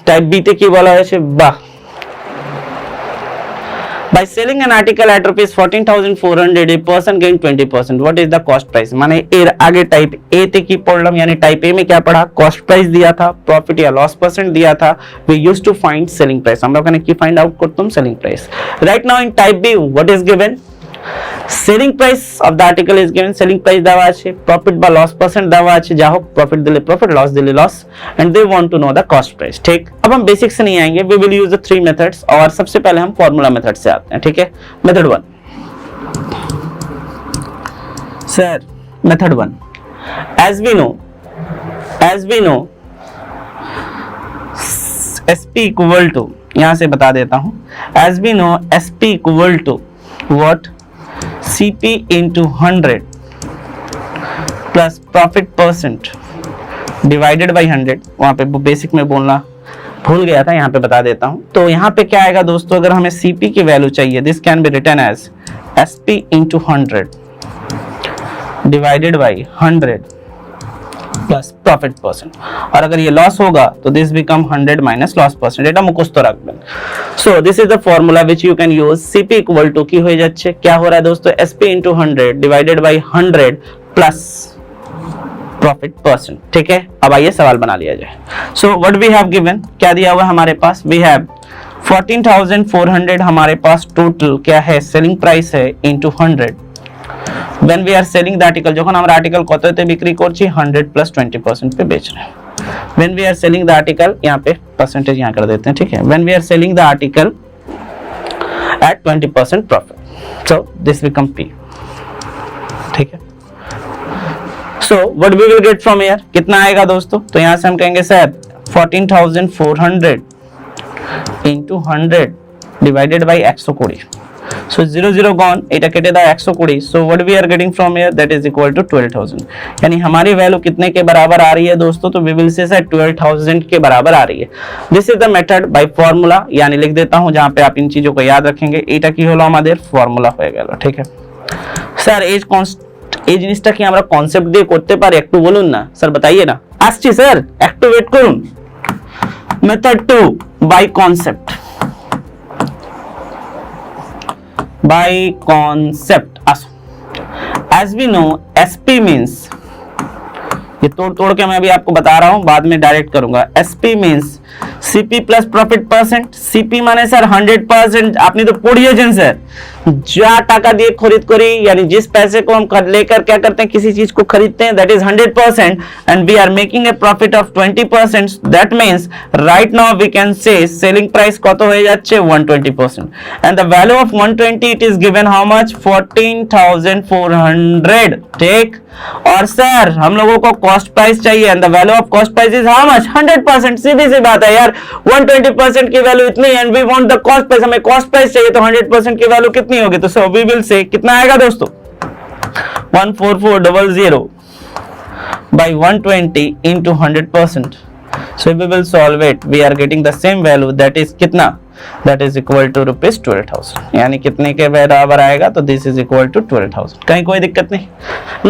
Type B তে কি বলা হয়েছে, বাহ, by selling an article at rupees 14,400 a person gain 20%. what is the cost price? माने एर आगे टाइप ए ते की पढ़लम, यानी टाइप ए में क्या पढ़ा, कॉस्ट प्राइस दिया था, प्रॉफिट या लॉस परसेंट दिया था, we used to find selling price, हम लोग ने की फाइंड आउट करतम selling price. right now in type b what is given, selling price of the article is given, selling price দেওয়া আছে, প্রফিট বা লস পার্সেন্ট দেওয়া আছে, যা হোক প্রফিট দিলে প্রফিট, লস দিলে loss, and they want to know the cost price. ठीक, अब हम बेसिक से नहीं आएंगे, we will use the three methods, और सबसे पहले हम फॉर्मूला मेथड से आते हैं. ठीक है, method 1 sir, method 1 as we know SP equal to, यहां से बता देता हूं, as we know SP equal to what, CP into 100 plus profit percent divided by 100. वहां पे बेसिक में बोलना भूल गया था, यहाँ पे बता देता हूं. तो यहाँ पे क्या आएगा दोस्तों, अगर हमें CP की वैल्यू चाहिए, this can be written as SP into 100 divided by 100 plus profit percent. और अगर ये लॉस होगा तो this become 100 minus loss percent. এটা মুখস্থ রাখবেন. So this is the formula which you can use. CP equal to কি হয়ে যাচ্ছে, क्या हो रहा है दोस्तों, SP into 100 divided by 100 plus profit percent. ठीक है, अब आइए सवाल बना लिया जाए. So what we have given, क्या दिया हुआ हमारे पास, we have 14,400 हमारे पास टोटल क्या है, सेलिंग प्राइस है into 100. when we are selling the article, যখন আমরা আর্টিকেল কততে বিক্রি করছি, 100 plus 20% पे बेच रहे हैं. when we are selling the article, यहाँ पे परसेंटेज यहाँ कर देते हैं. ठीक है, when we are selling the article at 20% profit, so this become P. ठीक है, so what we will get from here, कितना आएगा दोस्तों, तो यहाँ से हम कहेंगे sir 14,400 into 100 divided by 120. So 0 gone, এটা কেটে দাও 120. So what we are getting from here, that is equal to 12,000. यानी हमारी वैल्यू कितने के बराबर आ रही है दोस्तों, तो we will say सर 12,000 के बराबर आ रही है. This is the method by formula, यानी लिख देता हूं जहां पे आप इन चीजों को याद रखेंगे. এটা কি হলো আমাদের ফর্মুলা হয়ে গেল. ঠিক আছে স্যার, এই জিনিসটা কি আমরা কনসেপ্ট দিয়ে করতে পারি, একটু বলুন না স্যার, बताइए না. আসছি স্যার, একটু ওয়েট করুন. Method 2 by concept. by concept. as we know SP means, ये तोड़ के मैं अभी आपको बता रहा हूं, बाद में डायरेक्ट करूंगा. SP means CP plus profit percent. CP माने सर 100%, आपने तो पढ़िएছেন স্যার, যা টাকা দিয়ে खरीद करी, यानी जिस पैसे को हम लेकर क्या करते हैं, किसी चीज को खरीदते हैं, that is 100%, and we are making a profit of 20%. that means right now we can say selling price কত হয়ে যাচ্ছে, 120%, and the value of 120, it is given how much, 14,400. ठीक, और सर हम लोगों को कॉस्ट प्राइस चाहिए, and the value of cost price is how much, 100%. सीधी सी बात है यार, 120% की वैल्यू इतनी है, and we want the cost price, हमें कॉस्ट प्राइस चाहिए, तो 100% की वैल्यू कितनी होगी, तो सो वी विल से कितना आएगा दोस्तों, 14400 by 120 into 100%. so we will solve it, we are getting the same value, that is कितना, that is equal to rupees 12,000. यानी कितने के बराबर आएगा, तो this is equal to 12,000. कहीं कोई दिक्कत नहीं.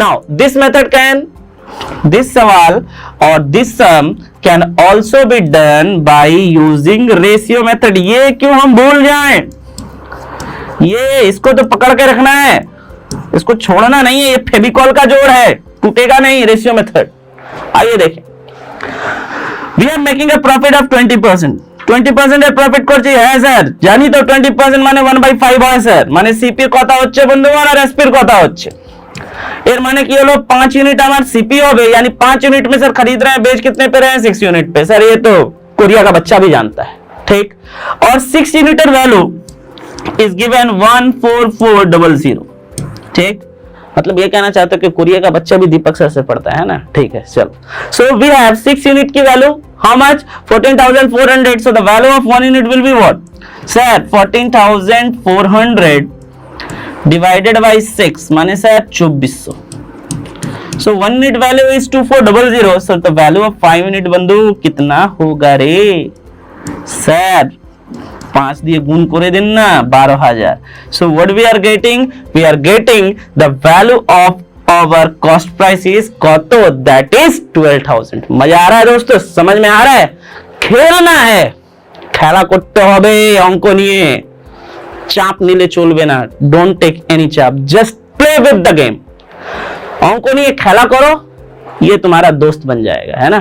now this method can, this सवाल और this sum can also be done by using ratio method. ये क्यों हम भूल जाएं, ये इसको तो पकड़ के रखना है, इसको छोड़ना नहीं है, ये फेविकॉल का जोड़ है, टूटेगा नहीं. रेशियो मेथड, आइए देखें. we are making a profit of 20%. 20% এর প্রফিট করছি, হ্যাঁ স্যার জানি তো, 20% মানে 1/5 হয় স্যার, মানে সিপি এর কথা হচ্ছে বন্ধুগণ, আর এসপি এর কথা হচ্ছে. এর মানে কি হলো, 5 यूनिट আমার सीपी হবে, यानी 5 यूनिट में सर खरीद रहे हैं, बेच कितने पे रहे हैं, 6 यूनिट पे. सर ये तो कोरिया का बच्चा भी जानता है. ठीक, और 6 यूनिट वैल्यू इज गिवन 14400. ठीक, मतलब ये कहना चाहते हो कि कोरिया का बच्चा भी दीपक सर से पढ़ता है ना. ठीक है, चलो. सो वी हैव 6 यूनिट की value, how much, 14,400. So the value of 1 unit will be what sir, 14,400 divided by 6 माने sir 2400. so 1 unit value is 2400. so the value of 5 unit बंधु कितना होगा रे सर, 5 দিয়ে গুণ করে দিন না, 12,000. so what we are getting the value of our cost price is কত, that is 12,000. मजा आ रहा है दोस्तों, समझ में आ रहा है, খেলনা है, খেলা করতে হবে অঙ্ক নিয়ে, চাপ নিলে চলবে না, ডোন্ট টেক এনি চাপ, just play with the game. অঙ্ক নিয়ে খেলা करो, ये तुम्हारा दोस्त बन जाएगा, है ना।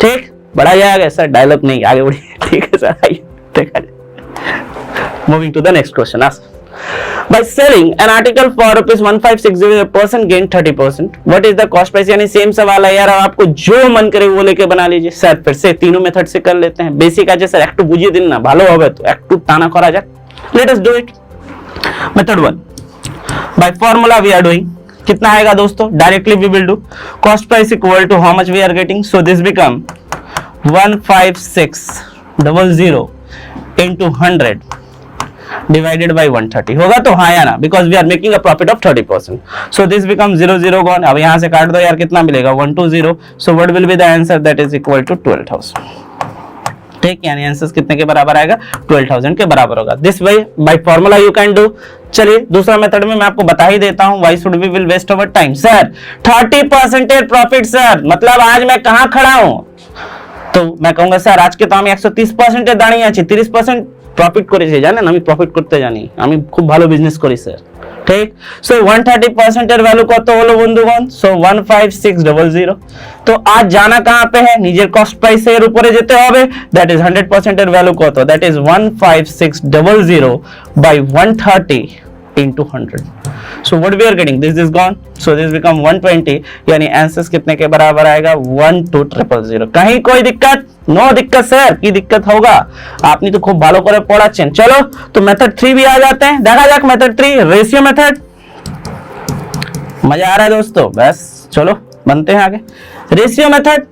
ठीक, बढ़ा जाएगा सर, डायलॉग नहीं, आगे बढ़िए। ठीक है सर, आइए देखा जाए। Moving to the next question. By selling an article for ₹1560 a person gain 30%. What is the cost price? यानी सेम सवाल है यार, आपको जो मन करे वो लेके बना लीजिए। सर फिर से तीनों मेथड से कर लेते हैं। बेसिक আছে স্যার, একটু বুঝিয়ে দিন না, ভালো হবে তো, একটু টানা করা যাক। Let us do it. Method 1. By formula we are doing, कितना आएगा दोस्तों? Directly we will do cost price equal to how much we are getting. So this become 15600 into 100 divided by 130 होगा तो हाँ या ना, because we are making a profit of 30%. So this becomes 0 0 gone. अब यहाँ से काट दो यार, कितना मिलेगा? 120. So what will be the answer? That is equal to 12,000. ठीक, यानी आंसर कितने के बराबर आएगा? 12,000 के बराबर होगा। This way by formula you can do. चलिए दूसरा मेथड में मैं आपको बता ही देता हूं। Why should we will waste our time? Sir 30% profit sir, मतलब आज मैं कहां खड़ा हूं? तो मैं कहूंगा স্যার আজকে তো আমি 130% দাঁড়িয়ে আছি, 30% প্রফিট করেছি, জানেন আমি প্রফিট করতে জানি, আমি খুব ভালো বিজনেস করি স্যার। ঠিক, সো 130% এর ভ্যালু কত হলো বন্ধুগণ? সো 15600। তো আজ জানা कहां पे है? নিজের কস্ট প্রাইস এর উপরে যেতে হবে। দ্যাট ইজ 100% এর ভ্যালু কত? That is 15600 by 130 into 100. So what we are getting? This is gone. So this become 120. यानी आंसर्स कितने के बराबर आएगा? 12000। कहीं कोई दिक्कत? नो दिक्कत सर, की दिक्कत होगा, आपने तो खूब ভালো করে পড়াচ্ছেন। चलो तो मेथड 3 भी आ जाते हैं, देखा जाए मेथड 3 रेशियो मेथड। मजा आ रहा है दोस्तों? बस चलो बनते हैं आगे। Ratio method.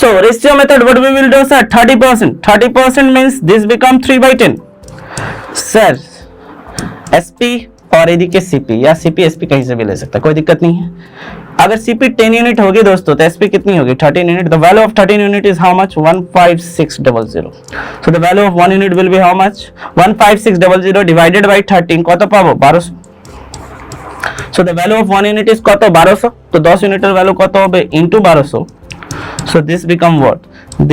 So ratio method what we will do sir? 30%. 30% means this become 3/10. Sir SP और एडीके सीपी या सीपी एसपी कहीं से भी ले सकता है, कोई दिक्कत नहीं है। अगर सीपी 10 यूनिट होगी दोस्तों तो एसपी कितनी होगी? 13 unit. The value of 13 unit is how much? 15600। So the value of 1 unit will be how much? 15600 divided by 13 কত পাবো? 1200। So the value of 1 unit is কত? 1200। तो 10 यूनिटेर वैल्यू কত হবে? Into 1200। So this become what?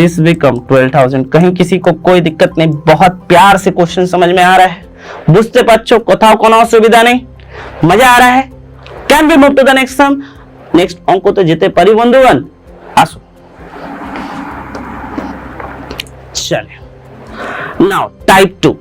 This become 12000। कहीं किसी को कोई दिक्कत नहीं? बहुत प्यार से क्वेश्चन समझ में आ रहा है? বুঝতে পারছো? কোথাও কোনো অসুবিধা নেই? মজা आ रहा है? Can be move to the next sum. Next অঙ্ক তো যেতে পারি বন্ধুগণ, আসো। चलिए now type 2।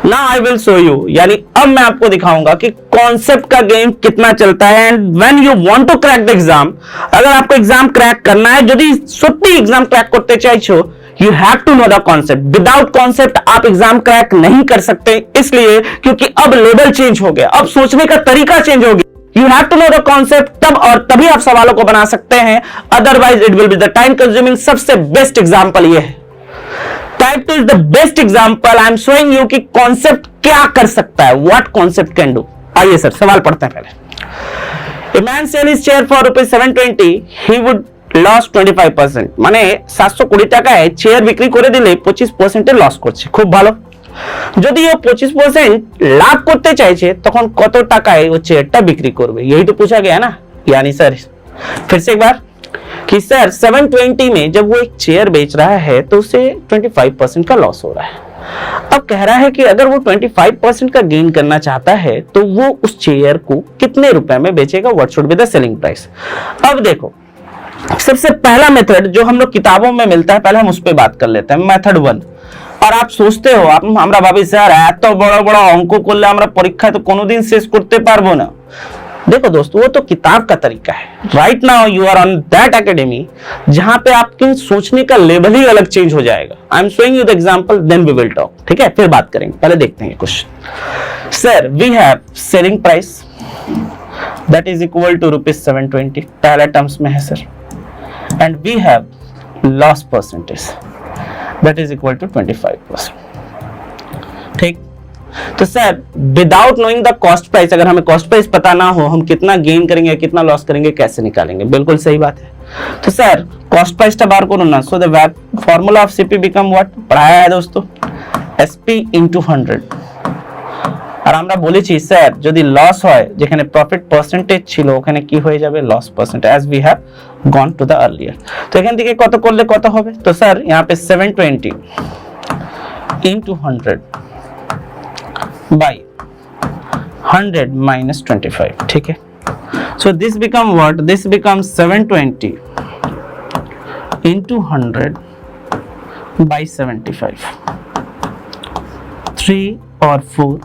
Now I will show you, यानी अब मैं आपको दिखाऊंगा कि कॉन्सेप्ट का गेम कितना चलता है। And when you want to crack the exam, अगर आपको एग्जाम क्रैक करना है, यदि सত্যি एग्जाम क्रैक करते चाइছো, You have to know the concept. Without concept आप एग्जाम क्रैक नहीं कर सकते, इसलिए क्योंकि अब लेवल चेंज हो गया, अब सोचने का तरीका चेंज हो गया। You have to know the concept, तब और तभी आप सवालों को बना सकते हैं, otherwise it will be the time consuming. सबसे बेस्ट एग्जाम्पल ये है, type 2 is the best example. I am showing you कि कॉन्सेप्ट क्या कर सकता है, व्हाट कॉन्सेप्ट कैन डू। आइए सर सवाल पढ़ते हैं पहले। A man sell his chair for ₹720, he would loss 25%, মানে 720 টাকায় চেয়ার বিক্রি করে দিলে 25% এর লস করছে। খুব ভালো। যদি ও 25% লাভ করতে চাইছে তখন কত টাকায় ও চেয়ারটা বিক্রি করবে? यही तो पूछा गया ना। यानी सर फिर से एक बार कि सर 720 में जब वो एक चेयर बेच रहा है तो उसे 25% का लॉस हो रहा है। अब कह रहा है कि अगर वो 25% का गेन करना चाहता है तो वो उस चेयर को कितने रुपए में बेचेगा? What should be the selling price? अब देखो सबसे पहला मेथड जो हम लोग किताबों में मिलता है, पहले हम उस पर बात कर लेते हैं। मेथड 1। और आप सोचते हो आप আমরা ভাবি স্যার এত বড় বড় অঙ্ক করলে আমরা পরীক্ষায় তো কোনোদিন শেষ করতে পারবো না। देखो दोस्तों वो तो किताब का तरीका है। Right now you are on that academy जहां पे आपके सोचने का लेवल ही अलग चेंज हो जाएगा। I am showing you the example, then we will talk. ठीक है, फिर बात करेंगे, पहले देखते हैं question. Sir we have selling price that is equal to ₹720, पहले टर्म्स में है sir. And we have loss percentage that is equal to 25%। ठीक, तो sir without knowing the cost price, अगर हमें कॉस्ट प्राइस पता ना हो हम कितना गेन करेंगे कितना लॉस करेंगे कैसे निकालेंगे? बिल्कुल सही बात है। तो सर कॉस्ट प्राइस टा बार करो ना। So the formula of CP become what? पढ़ाया है दोस्तों, एसपी इंटू 100। আর আমরা বলেছি স্যার যদি লস হয় যেখানে প্রফিট পার্সেন্টেজ ছিল ওখানে কি হয়ে যাবে loss percent as we have gone to the earlier. তো এখান থেকে কত করলে কত হবে, তো স্যার यहाँ पे 720 into 100 by 100 minus 25, ठीक है। So this become what, this becomes 720 into 100 by 75, 3 or 4,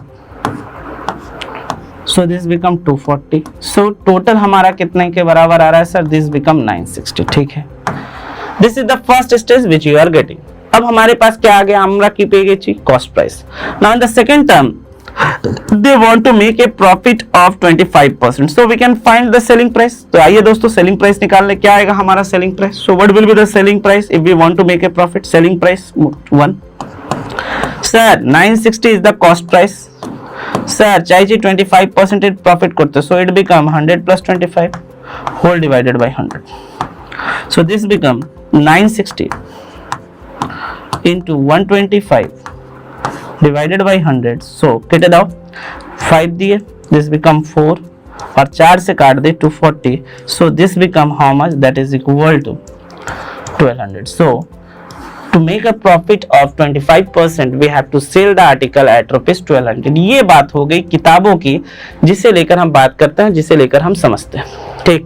so this become 240। so total हमारा कितने के बराबर आ रहा है सर, this become 960, ठीक है। this is the first stage which you are getting। अब हमारे पास क्या आ गया, আমরা কি পেয়ে গেছি cost price। now in the second term they want to make a profit of 25%, so we can find the selling price। तो आइए दोस्तों selling price निकाल ले, क्या आएगा हमारा selling price। so what will be the selling price if we want to make a profit, selling price 1 sir 960 is the cost price sir, চাইছি 25% এর প্রফিট করতে, so it become 100 plus 25 whole divided by 100, so this become 960 into 125 divided by 100, so केटे दाओ 5 दिए, this become 4 और 4 से काट दे 240, so this become how much, that is equal to 1200। so to make a profit of 25% we have to sell the article at ₹1200। ये बात हो गई किताबों की जिसे लेकर हम बात करते हैं, जिसे लेकर हम समझते हैं, ठीक।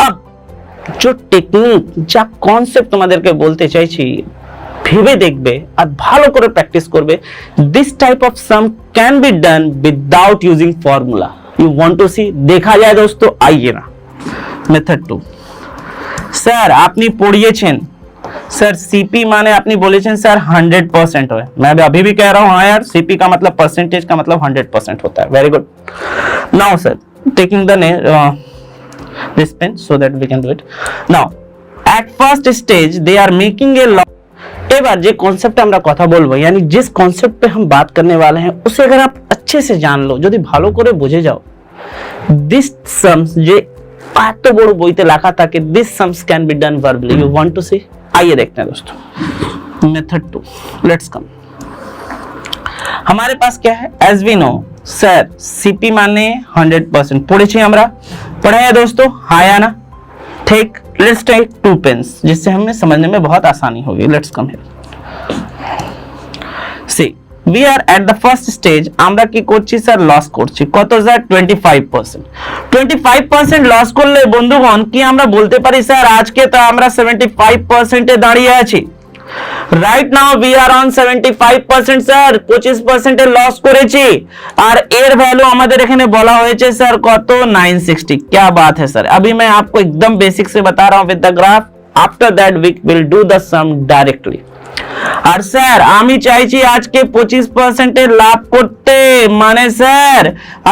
अब जो टेक्निक যা কনসেপ্ট তোমাদেরকে বলতে চাইছি ভেবে দেখবে আর ভালো করে প্র্যাকটিস করবে। This type of sum can be done without using formula. You want to see, দেখা যায় दोस्तों, आइए ना মেথড 2। স্যার আপনি পড়িয়েছেন सर सीपी माने आपने बोलेছেন सर 100% है, मैं अभी भी कह रहा हूं हाँ यार सीपी का मतलब परसेंटेज का मतलब 100% होता है। Very good. Now sir taking the this pen so that we can do it now at first stage they are making a loss। এবার যে কনসেপ্টে আমরা কথা বলবো यानी जिस कॉन्सेप्ट पे हम बात करने वाले हैं उसे अगर आप अच्छे से जान लो, যদি ভালো করে বুঝে যাও, this sums যে এত বড় বইতে লেখা থাকে this sums can be done verbally। you want to see, आइए देखते हैं दोस्तों मेथड 2। लेट्स कम, हमारे पास क्या है, as we know sir CP माने 100% পড়েছি আমরা, पढ़ा है दोस्तों, हाँ या ना, ठीक। लेट्स टेक 2 पेन्स जिससे हमें समझने में बहुत आसानी होगी। Let's come here, see we are at the first stage আমরা কি করছি স্যার, লস করছি কত স্যার 25%। 25% লস করলে বন্ধুগণ কি আমরা বলতে পারি স্যার আজকে তো আমরা 75% এ দাঁড়িয়ে আছি। Right now we are on 75% sir, 25% এর লস করেছি আর এর ভ্যালু আমাদের এখানে বলা হয়েছে স্যার কত 960। क्या बात है सर, अभी मैं आपको एकदम बेसिक से बता रहा हूं with the graph, after that we will do the sum directly. আর স্যার আমি চাইছি আজকে 25% এর লাভ করতে, মানে স্যার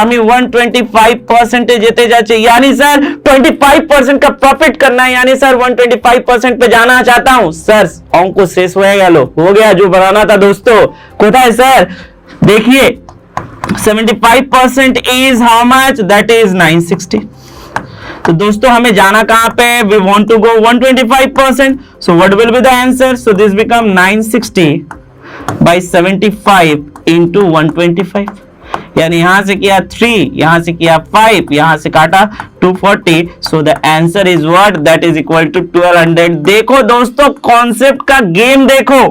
আমি 125% এ যেতে যাচ্ছি, यानी सर 25% का प्रॉफिट करना है, यानी सर 125% पे जाना चाहता हूं। सर अंक शेष हो गया जो बनाना था दोस्तों, कोথায় স্যার देखिए 75% is how much, that is 960। तो दोस्तों हमें जाना कहां पे, we want to go 125%, so what will be the answer, so this become 960 by 75 into 125, यानी यहां से किया 3, यहां से किया 5, यहां से काटा 240, so the answer is what, that is equal to 1200। देखो दोस्तों कॉन्सेप्ट का गेम देखो,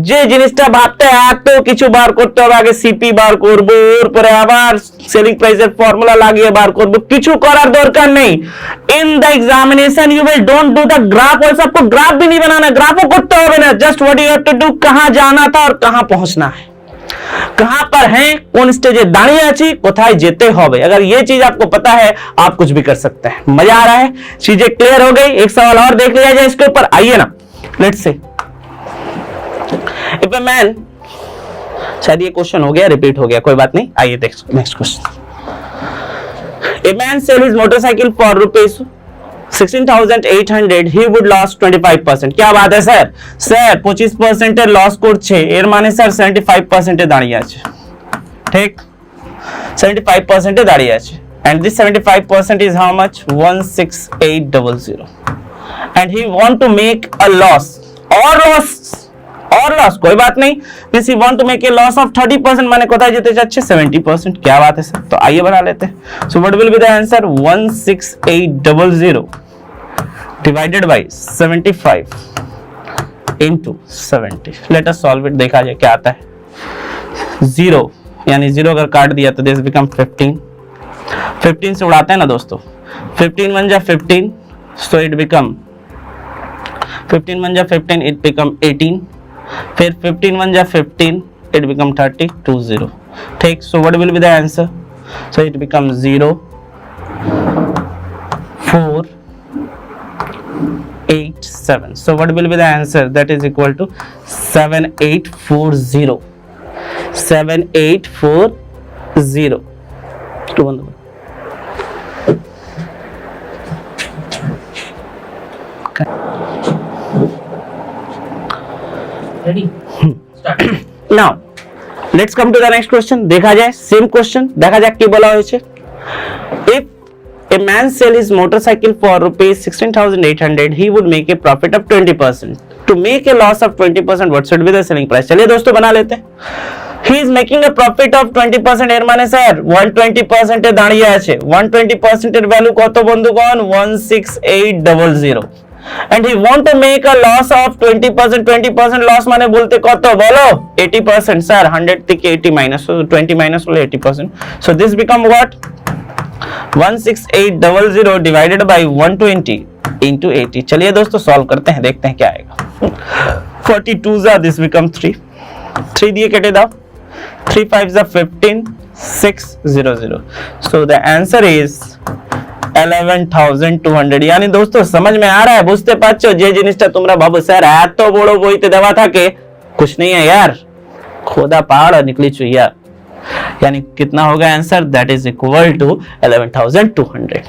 যে জিনিসটা ভাবতে এত কিছু বার করতে হবে, আগে সিপি বার করব, এরপরে আবার সেলিং প্রাইসের ফর্মুলা লাগিয়ে বার করব, কিছু করার দরকার নেই। In the examination you will don't do the graph, और आपको ग्राफ भी नहीं बनाना, ग्राफो করতে হবে না, just what you have to do, कहां जाना था और कहां पहुंचना है, कहां पर हैं, कौन स्टेजे दाঁড়িয়ে আছি, কোথায় যেতে হবে। अगर ये चीज आपको पता है आप कुछ भी कर सकते हैं। मजा आ रहा है, चीजें क्लियर हो गई। एक सवाल और देख लिया जाए इसके ऊपर, आइए ना, let's say If a man, शायद ये क्वेश्चन हो गया, रिपीट हो गया, कोई बात नहीं, आइए next question. A man sell his motorcycle for ₹16,800, he would lose 25%। क्या बात है স্যার, স্যার 25% এর লস করছে, এর মানে স্যার 75% এ দাঁড়িয়ে আছে, ঠিক 75% এ দাঁড়িয়ে আছে, and this 75% is how much, 16800, and he want to make a loss or loss और लॉस कोई बात नहीं, means you want to make a loss of 30%, माने कोথায় যেতে যাচ্ছে 70%, क्या बात है सर। तो आइए बना लेते हैं। So what will be the answer, 16800 divided by 75 into 70। Let us solve it, देखा जाए क्या आता है। 0 यानी 0 अगर काट दिया तो दिस बिकम 15 से उड़ाते हैं ना दोस्तों, 15 1 जा 15, सो इट बिकम 15 1 जा 15, इट बिकम 18, फिर 15 1 जा 15, इट बिकम 30 20। ठीक, so what will be the answer, so it become 0 4 8 7। so what will be the answer, that is equal to 7840 7840। तो बंद ready start। now let's come to the next question। देखा जाए same question, देखा जाए क्या बोला হয়েছে। if a man sell his motorcycle for rupees 16,800, he would make a profit of 20%। to make a loss of 20%, what should be the selling price? चलिए दोस्तों बना लेते हैं। he is making a profit of 20%, এর মানে sir 120% এ দাঁড়িয়ে আছে। 120% এর ভ্যালু কত বন্ধুগণ, 16800, and he want to make a loss of 20%। 20% loss মানে বলতে কত বলো, 80%। স্যার 100 থেকে 80 মাইনাস, so 20 মাইনাস হলো 80%, so this become what, 16800 divided by 120 into 80। चलिए दोस्तों सॉल्व करते हैं, देखते हैं क्या आएगा। 42 जा दिस बिकम 3 दिए कटे दाओ, 3 5 जा 15 600। So the answer is 11,200। यानी दोस्तों समझ में आ रहा है, বুঝতে পারছো যে জিনিসটা তোমরা ভাবো স্যার এত বড় বইতে দেওয়া থাকে, कुछ नहीं है यार, खोदा पहाड़ और निकली चुहिया। यानी कितना होगा answer, that is equal to 11,200।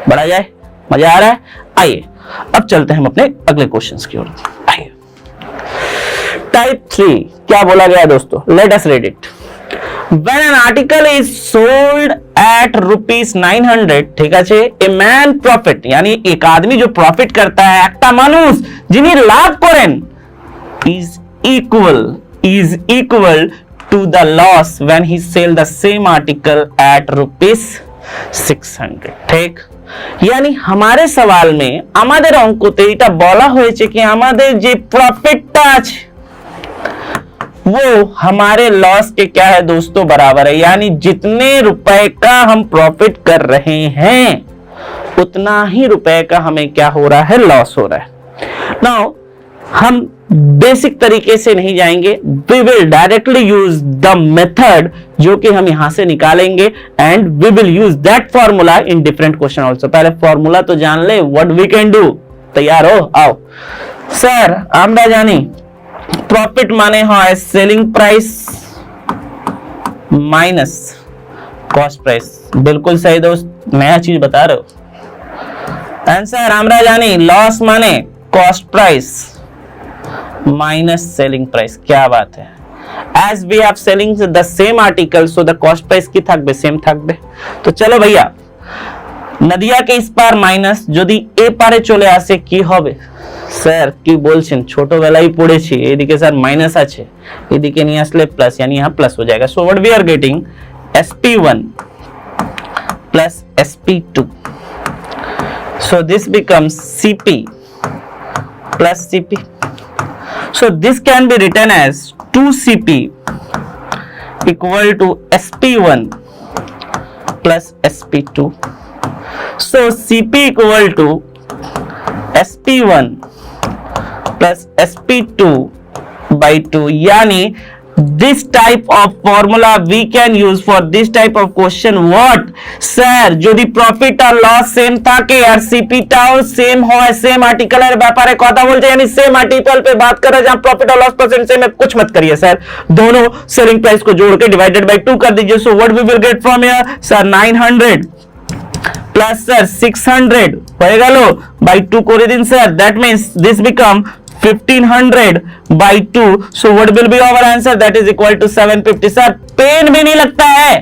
बढ़ा जाए, मजा आ रहा है। आइए अब चलते हैं हम अपने अगले क्वेश्चंस की ओर। आइए टाइप 3 क्या बोला गया दोस्तों, let us read it. when an article is sold at rupees 900, ঠিক আছে, a man profit, यानी एक आदमी जो प्रॉफिट करता है, একটা মানুষ যিনি লাভ করেন, is equal to the loss when he sell the same article at rupees 600। ঠিক, यानी हमारे सवाल में আমাদের অঙ্কতে এটা বলা হয়েছে কি আমাদের যে প্রফিটটা আছে वो हमारे लॉस के क्या है दोस्तों बराबर है। यानी जितने रुपए का हम प्रॉफिट कर रहे हैं उतना ही रुपए का हमें क्या हो रहा है, लॉस हो रहा है। नाउ हम बेसिक तरीके से नहीं जाएंगे, we will directly use the method जो कि हम यहां से निकालेंगे, and we will use that formula in different question also. पहले फॉर्मूला तो जान ले, व्हाट वी कैन डू। तैयार हो, आओ। सर আমরা জানি प्रॉफिट माने है selling price minus cost price. बिल्कुल सही दोस्त, नया चीज बता रहे हो। आंसर আমরা জানি लॉस माने cost price minus selling price. क्या बात है, as we have selling the same article so the cost price কি থাকবে, সেম থাকবে। তো চলো ভাইয়া, নদিয়াকে इस पार माइनस যদি এ পারে চলে আসে কি হবে, স্যার কি বলছেন, ছোটবেলায় পড়েছি। এদিকে স্যার মাইনাস আছে, এদিকে নিয়ে আসলে প্লাস, यानी यहाँ प्लस हो जाएगा। So what we are getting, sp1 plus sp2, so this becomes cp plus cp। so this can be written as 2cp equal to sp1 plus sp2। so cp equal to sp1 plus sp2 by 2। यानी this type of formula we can use for this type of question। what sir যদি profit আর loss same থাকে আর CP টাও same হয়, same আর্টিকেলের ব্যাপারে কথা বলতে, यानी same article पे बात कर रहे हैं जहां प्रॉफिट और लॉस परसेंट सेम है, कुछ मत करिए सर, दोनों सेलिंग प्राइस को जोड़ के डिवाइडेड बाय 2 कर दीजिए। So what we will get from here sir, 900 plus sir 600 হয়ে গেল বাই 2 করে দিন sir, that means this become 1500 by 2। so what will be our answer, that is equal to 750। Sir pen भी नहीं लगता है,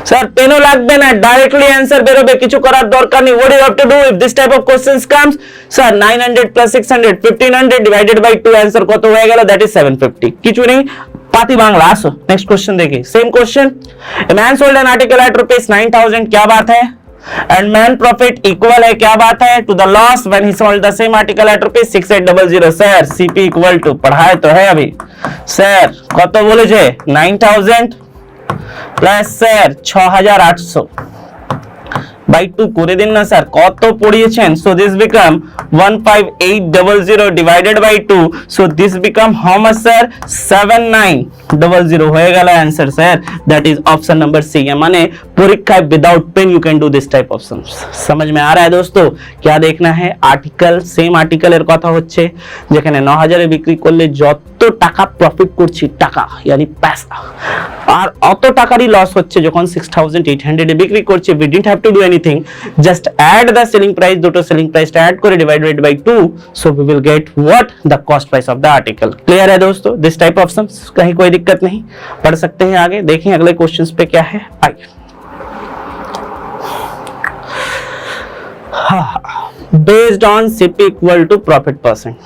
স্যার পেনও লাগবে না, ডাইরেক্টলি অ্যান্সার বেরোবে, কিছু করার দরকার নেই। What you have to do if this type of questions comes, sir 900 plus 600 1500 divided by 2 answer কত হয়ে গেল, দ্যাট ইজ 750। কিছু নেই, पाती बांग्ला। आसो नेक्स्ट क्वेश्चन देखिए, same question. A man sold an article at ₹9,000, क्या बात है, एंड मैन प्रॉफिट इक्वल है, क्या बात है, to the loss when he sold the same article at ₹6,800। Sir CP equal to पढ़ाए तो है अभी सर, কত বলেছে 9,000 প্লাস স্যার 6,800 বাই 2 করে দিন না স্যার, কত পড়িয়েছেন। So this become 15800 divided by 2, so this become how much sir, 7900 হয়ে গেল answer sir, that is option number C. माने परीक्षा without pen you can do this type of sums. समझ में आ रहा है दोस्तों, क्या देखना है, आर्टिकल सेम आर्टिकल এর কথা হচ্ছে, যেখানে 9000 এ বিক্রি করলে যত টাকা প্রফিট করছি, টাকা yani पैसा, আর অত টাকারই লস হচ্ছে যখন 6800 এ বিক্রি করছি। we didn't have to do anything, just add the selling price, দুটো selling price টা add করে divided by 2, so we will get what, the cost price of the article। Clear है दोस्तों, this type of sums, कहीं कोई दिक्कत नहीं, पढ़ सकते हैं आगे। देखें अगले क्वेश्चंस पे क्या है, आइए। Based on CP equal to profit percent,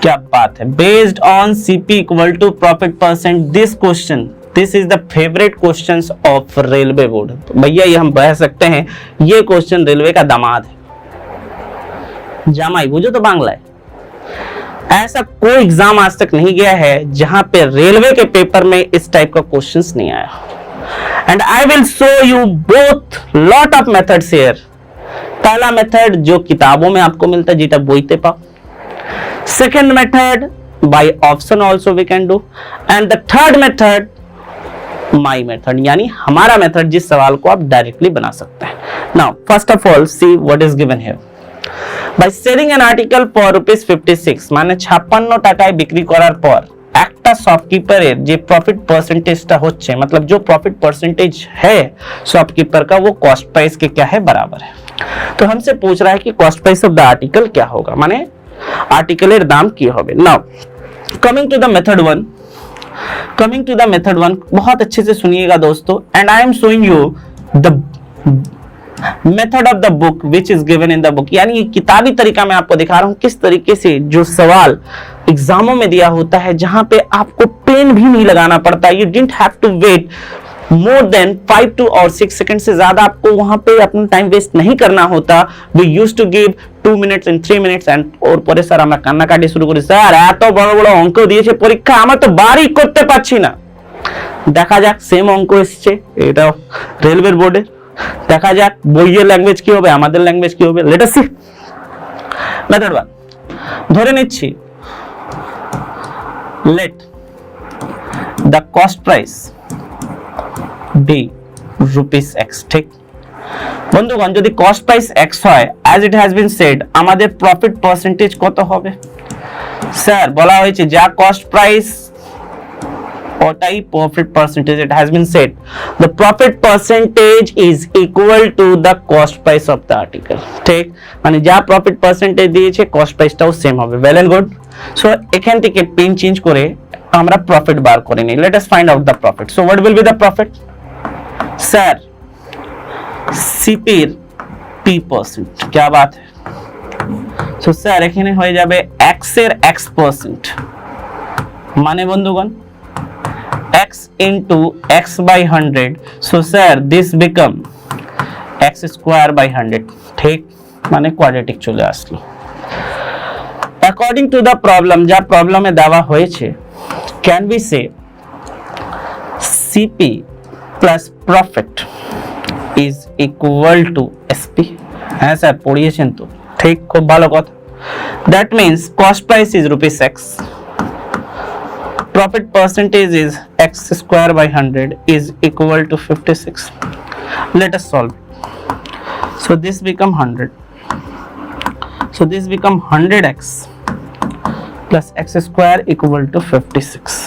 क्या बात है, based on CP equal to profit percent, this question, this is the favourite questions of railway board. भैया ये हम बह सकते हैं, ये क्वेश्चन रेलवे का दामाद है, जामाई बुझो तो बांग्ला है। ऐसा कोई एग्जाम आज तक नहीं गया है जहां पे रेलवे के पेपर में इस टाइप का क्वेश्चंस नहीं आया। And I will show you both lot of methods here. पहला मेथड जो किताबों में आपको मिलता है, जेटा बोईते पाओ। Second method by option also we can do, and the third method my method, यानी हमारा मेथड, जिस सवाल को आप डायरेक्टली बना सकते हैं। Now first of all see what is given here. By selling an article for ₹56, মানে 56 টাকায় বিক্রি করার পর একটা शॉपकीपर যে प्रॉफिट परसेंटेजটা হচ্ছে, मतलब जो प्रॉफिट परसेंटेज है शॉपकीपर का, वो कॉस्ट प्राइस के क्या है, बराबर है। तो हमसे पूछ रहा है कि cost price of the article क्या होगा, माने आर्टिकलेर दाम কি হবে। Now coming to the method 1, coming to the method 1, बहुत अच्छे से सुनिएगा दोस्तों, and I am showing you the method of the book which is given in the book, यानी ये किताबी तरीका मैं आपको दिखा रहा हूं किस तरीके से जो सवाल एग्जामों में दिया होता है, जहां पे आपको पेन भी नहीं लगाना पड़ता, you didn't have to wait more than 5 to or 6 second से ज्यादा आपको वहां पे अपना टाइम वेस्ट नहीं करना होता। We used to give 2 minutes and 3 minutes and और পরে স্যার আমরা কান্নাকাটি শুরু করি, স্যার এত বড় বড় অঙ্ক দিয়েছে পরীক্ষা, আমরা তো বারই করতে পারছি না। দেখা যাক সেম অঙ্ক এসেছে, এটা রেলওয়ে বোর্ডে, দেখা যাক বইয়ের ল্যাঙ্গুয়েজ কি হবে, আমাদের ল্যাঙ্গুয়েজ কি হবে, লেট আস সি। মেথড 1 ধরে নিচ্ছি, let the cost price be ₹x, ঠিক বন্ধুগণ। যদি কস্ট প্রাইস x হয়, as it has been said, আমাদের প্রফিট পার্সেন্টেজ কত হবে, স্যার বলা হয়েছে যা কস্ট প্রাইস ওটাই profit percentage, it has been said the profit percentage is equal to the cost price of the article, ঠিক, মানে যা প্রফিট পার্সেন্টেজ দিয়েছে কস্ট প্রাইসটাও সেম হবে। Well and good. সো এখান থেকে পেন চেঞ্জ করে আমরা প্রফিট বার করে নিই। Let us find out the profit. So what will be the profit, sir সিপির p%, क्या बात है। সো স্যার এখানে হয়ে যাবে x এর x%, মানে বন্ধুগণ x into x by 100, so sir this become x square by 100, ঠিক, মানে কোয়াড্রেটিক চলে আসলো। অ্যাকর্ডিং টু দ্য প্রবলেম, যা প্রবলেমে দেওয়া হয়েছে, can be say CP plus profit is equal two SP. হ্যাঁ স্যার পড়িয়েছেন তো, ঠিক, খুব ভালো কথা। That means cost price is ₹x, profit percentage is x square by 100 is equal to 56. Let us solve. So this become 100. So this become 100x plus x square equal to 56.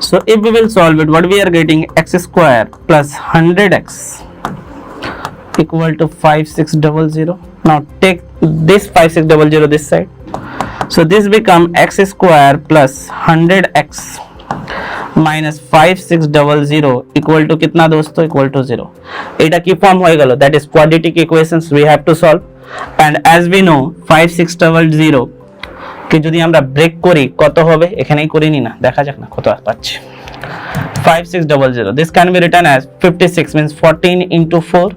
So if we will solve it, what we are getting, x square plus 100x equal to 5600. Now take this 5600 this side. So this become x square plus 100x minus 5600 equal to कितना दोस्तों, equal to 0. এটা কি form হয়ে গেল, that is quadratic equations we have to solve, and as we know 5600 কে যদি আমরা break করি কত হবে, এখানেই করে নি না, দেখা যাক না কত পাচ্ছি। 5600 this can be written as 56 means 14 into 4,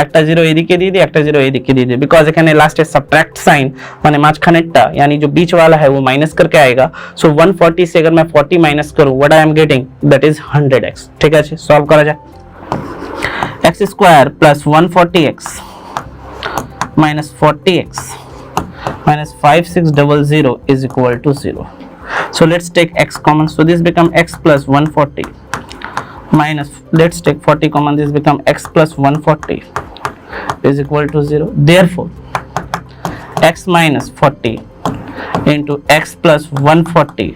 একটা জিরো এদিকে দিয়ে দিই, একটা জিরো এদিকে দিয়ে দিই, बिकॉज এখানে লাস্টে सबट्रैक्ट साइन माने माঝখানেরটা यानी जो बीच वाला है वो माइनस करके आएगा। सो 140 से अगर मैं 40 माइनस करूं what I am getting, that is 100x। ठीक है, सॉल्व करा जाए। x square plus 140x minus 40x minus 5600 is equal to 0. So let's take x common, so this become x plus 140 minus, let's take 40 common, this become x plus 140 is equal to 0. Therefore x minus 40 into x plus 140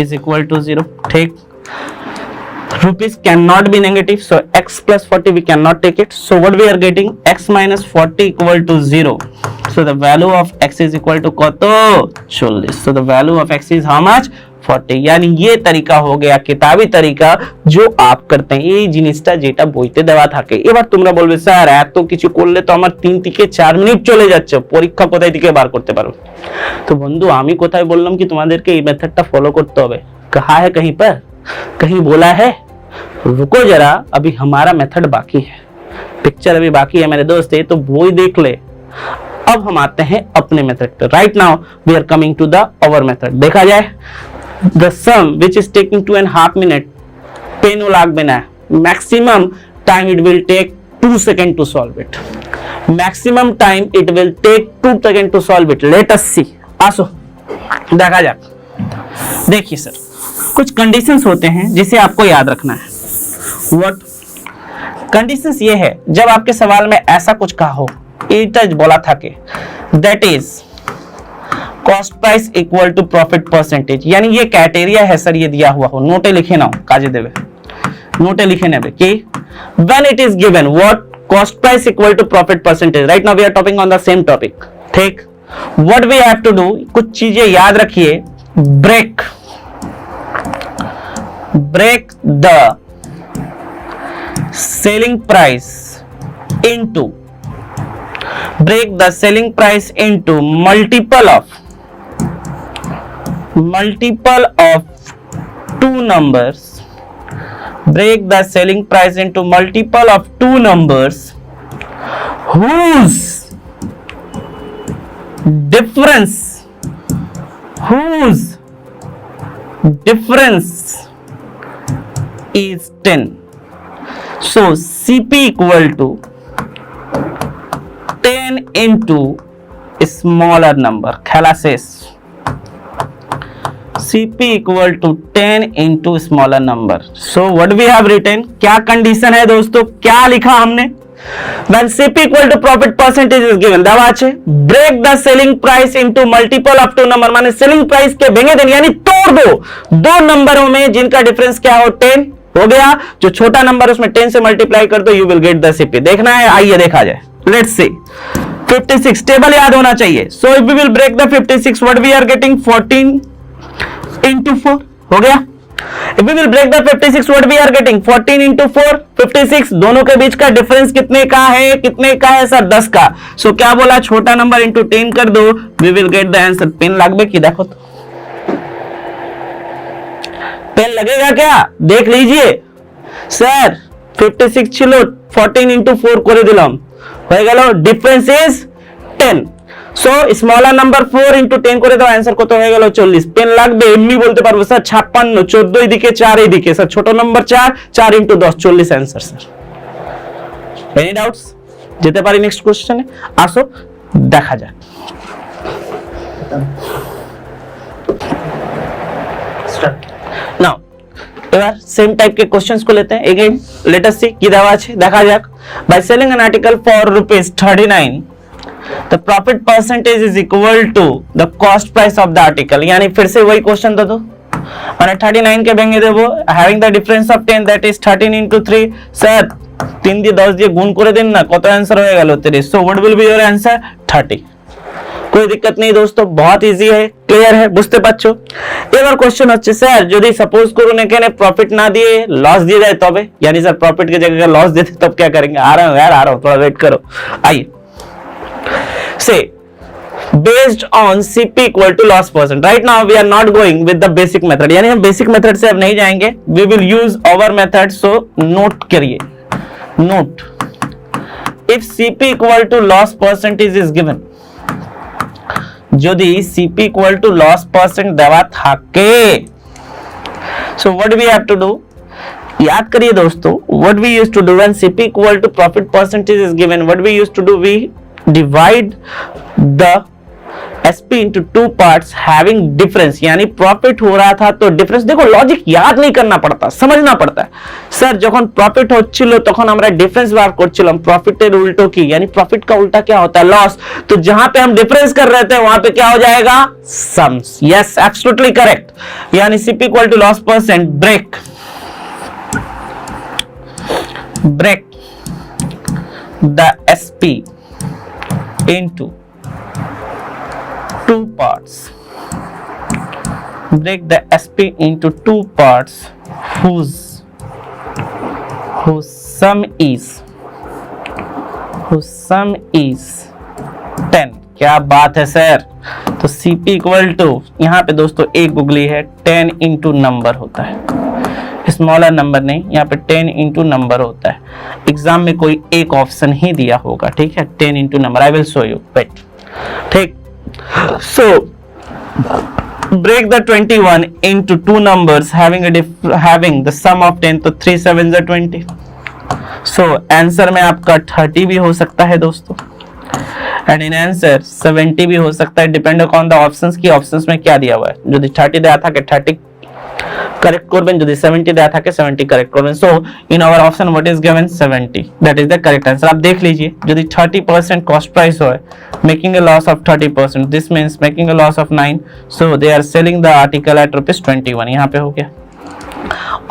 is equal to 0. Take rupees cannot be negative, so x plus 40 we cannot take it, so what we are getting, x minus 40 equal to 0. So the value of x is equal to কত 40. So the value of x is how much, 40. यानी ये तरीका हो गया किताबी तरीका जो आप करते हैं এই জিনিসটা যেটা বইতে দেওয়া থাকে। এবার তোমরা বলবে স্যার এত কিছু করলে তো আমার 3 থেকে 4 মিনিট চলে যাচ্ছে, পরীক্ষা কোথায় থেকে বার করতে পারো। তো বন্ধু আমি কোথায় বললাম কি তোমাদেরকে এই মেথডটা ফলো করতে হবে, कहा है कहीं पर, कहीं बोला है, रुको जरा अभी हमारा मेथड बाकी है, पिक्चर अभी बाकी है मेरे दोस्त, ये तो वो ही देख ले। अब हम आते हैं अपने मेथड पर। Right now we are coming to the our method. देखा जाए the sum which is taking 2.5 minute pen लाग बिना है, maximum time it will take 2 second to solve it, maximum time it will take 2 second to solve it. Let us see, आसो देखा जाए। देखिए sir कुछ कंडीशंस होते हैं जिसे आपको याद रखना है। व्हाट कंडीशंस ये है, जब आपके सवाल में ऐसा कुछ कहा हो, এটা বলা থাকে that is cost price equal to profit percentage, यानी ये क्राइटेरिया है सर, ये दिया हुआ हो, नोटे लिखे नाओ काजे देवे, नोटे लिखे नेबे कि when it is given what cost price equal to profit percentage. Right now we are topping on the same topic. ठीक, what we have to do, कुछ चीजें याद रखिए, break the selling price into, break the selling price into multiple of two numbers, break the selling price into multiple of two numbers whose difference is 10. So CP equal to 10 into a smaller number, खेला शेष, CP equal to 10 into smaller number. So what we have written, क्या condition है दोस्तों, क्या लिखा हमने, when CP equal to profit percentage is given, दवा अच्छे, break the selling price into multiple of two number, माने selling price के भेंगे देने, यानी तोड़ दो नंबरों में जिनका डिफरेंस क्या हो 10 हो गया, जो छोटा नंबर उसमें 10 से मल्टीप्लाई कर दो, you will get the CP। देखना है, आइए देखा जाए। Let's see 56 टेबल याद होना चाहिए। So if we will break the 56, what we are getting, 14 into 4 हो गया। If we will break the 56, what we are getting, 14 into 4 56, दोनों के बीच का डिफरेंस कितने का है सर, 10 का। So क्या बोला, छोटा नंबर into 10 कर दो, we will get the answer। Pen लागबे की देखो तो, पेन लगेगा क्या, देख लीजिए सर। 56 ছিল, 14 into 4 করে দিলাম, হয়ে গেল, difference is 10। So smaller number 4 into 10 করে দাও, आंसर কত হয়ে গেল 40। পেন লাগবে, এমনি বলতে পারবো স্যার 56, 14 এদিকে 4 এদিকে, স্যার ছোট number 4 into 10 40 answer sir. Any doubts, যেতে পারি নেক্সট কোশ্চেনে, আসো দেখা যাক। Start now. এবার সেম টাইপ के क्वेश्चंस को लेते हैं। अगेन लेट अस सी কি দেওয়া আছে দেখা যাক। By selling an article for ₹39 the profit percentage is equal to the cost price of the article, यानी फिर से वही क्वेश्चन दे दो, माने 39 के भेंगे देबो, having the difference of 10 that is 13 into 3। Sir 3 দিয়ে 10 দিয়ে গুণ করে দেন না, কত आंसर হয়ে গেল 30। so what will be your answer, 30। कोई दिक्कत नहीं दोस्तों, बहुत इजी है, क्लियर है, বুঝতে পারছো। এবার কোশ্চেন হচ্ছে স্যার যদি সাপোজ করুন এখানে প্রফিট না দিয়ে লস দিয়ে দেয় তবে, यानी सर प्रॉफिट की जगह लॉस देते तब क्या करेंगे? आ रहा हूं यार, आ रहा हूं, थोड़ा वेट करो। आइए, से based on CP equal to loss percent, right now we are not going with the basic method, यानी हम बेसिक मेथड से अब नहीं जाएंगे, we will use our method, so note करिए, note if CP equal to loss percentage is given, যদি CP equal to loss percent দেওয়া থাকে, so what we have to do, याद करिए दोस्तों, what we used to do when CP equal to profit percentage is given, what we used to do, we divide the SP into two parts having difference, यानी profit हो रहा था तो difference, देखो logic याद नहीं करना पड़ता, समझना पड़ता है। सर যখন প্রফিট হচ্ছিল তখন আমরা ডিফারেন্স বার করছিলাম প্রফিটের উল্টো की, यानी प्रॉफिट का उल्टा क्या होता है? लॉस। तो जहां पे हम डिफरेंस कर रहे थे वहां पे क्या हो जाएगा? सम्स। Yes, absolutely correct. यानी CP equal to loss percent break the SP into two parts, break the SP into two parts whose sum is 10। क्या बात है सर। तो CP इक्वल टू, यहाँ पे दोस्तों एक गुगली है, 10 इंटू नंबर होता है, स्मॉलर नंबर नहीं, यहाँ पे 10 इंटू नंबर होता है। एग्जाम में कोई एक ऑप्शन ही दिया होगा, ठीक है, 10 into number. I will show you, wait, ठीक। So break the 21 into two numbers having the sum of 10, तो 3 7s are 20। So आंसर में आपका 30 भी हो सकता है दोस्तों, एंड इन आंसर 70 भी हो सकता है, डिपेंड अपॉन द ऑप्शंस की, ऑप्शंस में क्या दिया हुआ है। যদি 30 দেয়া থাকে 30 करेक्ट করবেন, যদি 70 দেয়া থাকে 70 करेक्ट করবেন। So in our option what is given? 70, that is the correct answer. आप देख लीजिए, যদি 30% कॉस्ट प्राइस हो, making a loss of 30%, this means making a loss of 9, so they are selling the article at ₹21, यहाँ पे हो गया।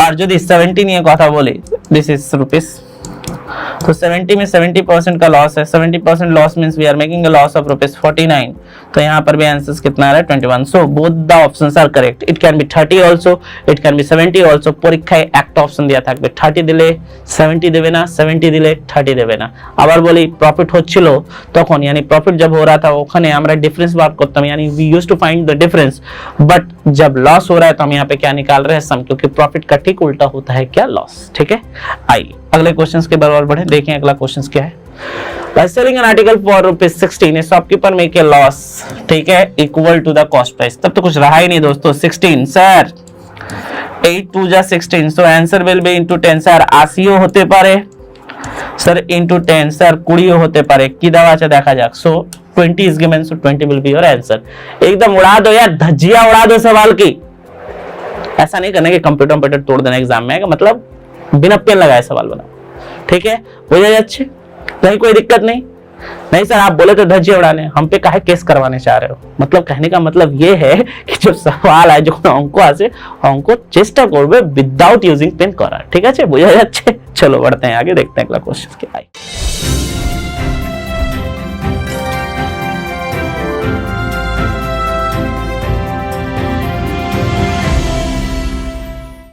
और যদি 70 নিয়ে কথা বলি, दिस इज रुपीस, तो 70 में 70% का लॉस है, 70% loss means we are making a loss of ₹49, तो यहाँ पर भी आंसर्स कितना आ रहा है? 21। So both the options are correct. It can be 30 also, it can be 70 also. পরীক্ষায় একটা অপশন দেয়া থাকবে 30 দিলে 70 দেবে না, 70 দিলে 30 দেবে না। আবার বলি প্রফিট হচ্ছিল তখন, यानी प्रॉफिट जब हो रहा था ওখানে আমরা डिफरेंस बात করতাম, यानी we used to find the difference, but जब लॉस हो रहा है तो हम यहाँ पे क्या निकाल रहे हैं? सम, क्योंकि प्रॉफिट का ठीक उल्टा होता है क्या? लॉस। ठीक है, आइए अगले क्वेश्चंस के बराबर बढ़े, देखें अगला क्वेश्चंस क्या है। By selling an article for ₹16, a shopkeeper make a loss, ठीक है, equal to the cost price। तब तो कुछ रहा ही नहीं दोस्तों। 16 सर, 8 2 जा 16, so answer will be into 10 sir. 80 होते पारे सर, into 10 सर, 20 होते पारे, की दावा अच्छा देखा जाए। so 20 is given, so 20 will be your answer। एकदम उड़ा दो यार, धज्जियां उड़ा दो सवाल की। ऐसा नहीं करना कि कंप्यूटर तोड़ देना एग्जाम में, मतलब बिना पेन लगाए सवाल बना, ठीक है, हो जाए अच्छे, कहीं कोई दिक्कत नहीं। नहीं सर आप बोले तो धज्जियां उड़ाने, हम पे काहे केस करवाने चाह रहे हो? मतलब कहने का मतलब ये है कि जो सवाल है, जो अंक আছে अंक চেষ্টা করবে উইদাউট ইউজিং পেন করা, ঠিক আছে, বোঝা যাচ্ছে। চলো बढ़ते हैं आगे, देखते हैं अगला क्वेश्चन क्या है।